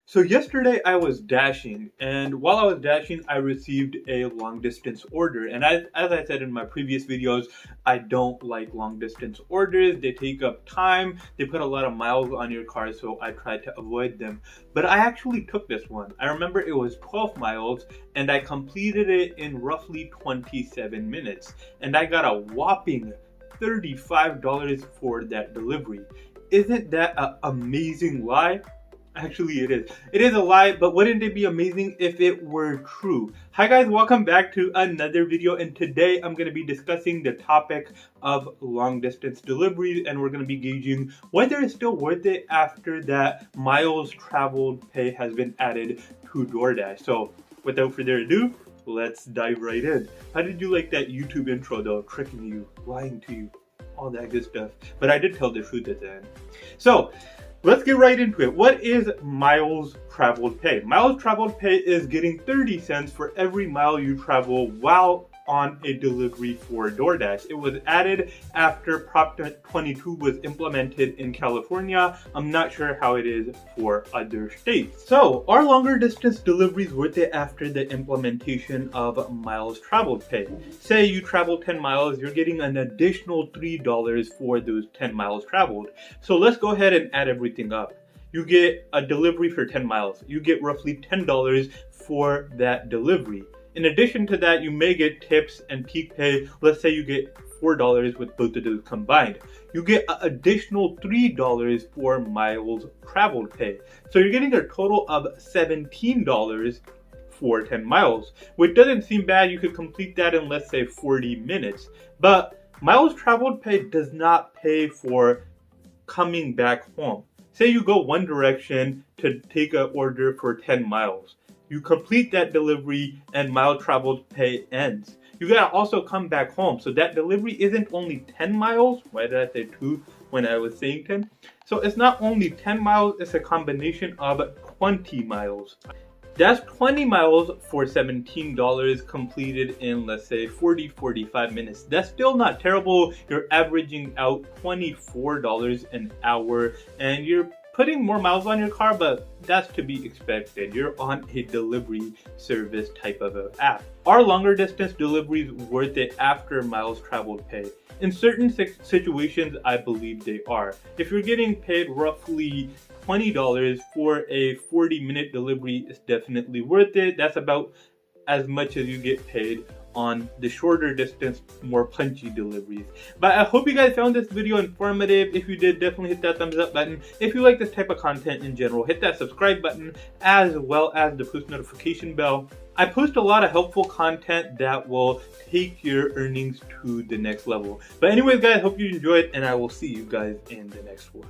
So yesterday I was dashing, and while I was dashing, I received a long distance order. And as I said in my previous videos, I don't like long distance orders. They take up time, they put a lot of miles on your car, so I tried to avoid them. But I actually took this one. I remember it was 12 miles, and I completed it in roughly 27 minutes. And I got a whopping $35 for that delivery. Isn't that an amazing lie? Actually, it is. It is a lie, but wouldn't it be amazing if it were true? Hi guys, welcome back to another video, and today I'm going to be discussing the topic of long distance deliveries, and we're going to be gauging whether it's still worth it after that miles traveled pay has been added to Doordash. So without further ado, let's dive right in. How did you like that YouTube intro though? Tricking you, lying to you, all that good stuff. But I did tell the truth at the end. So let's get right into it. What is miles traveled pay? Miles traveled pay is getting 30 cents for every mile you travel while on a delivery for DoorDash. It was added after Prop 22 was implemented in California. I'm not sure how it is for other states. So, are longer distance deliveries worth it after the implementation of miles traveled pay? Say you travel 10 miles, you're getting an additional $3 for those 10 miles traveled. So let's go ahead and add everything up. You get a delivery for 10 miles. You get roughly $10 for that delivery. In addition to that, you may get tips and peak pay. Let's say you get $4 with both of those combined. You get an additional $3 for miles traveled pay. So you're getting a total of $17 for 10 miles, which doesn't seem bad. You could complete that in, let's say, 40 minutes. But miles traveled pay does not pay for coming back home. Say you go one direction to take an order for 10 miles. You complete that delivery and mile traveled pay ends. You gotta also come back home. So that delivery isn't only 10 miles. Why did I say 2 when I was saying 10? So it's not only 10 miles, it's a combination of 20 miles. That's 20 miles for $17 completed in, let's say, 45 minutes. That's still not terrible. You're averaging out $24 an hour, and you're putting more miles on your car, but that's to be expected. You're on a delivery service type of an app. Are longer distance deliveries worth it after miles traveled pay? In certain situations, I believe they are. If you're getting paid roughly $20 for a 40-minute delivery, it's definitely worth it. That's about as much as you get paid on the shorter distance, more punchy deliveries. But I hope you guys found this video informative. If you did, definitely hit that thumbs up button. If you like this type of content in general, hit that subscribe button as well as the post notification bell. I post a lot of helpful content that will take your earnings to the next level. But anyways guys, hope you enjoyed, and I will see you guys in the next one.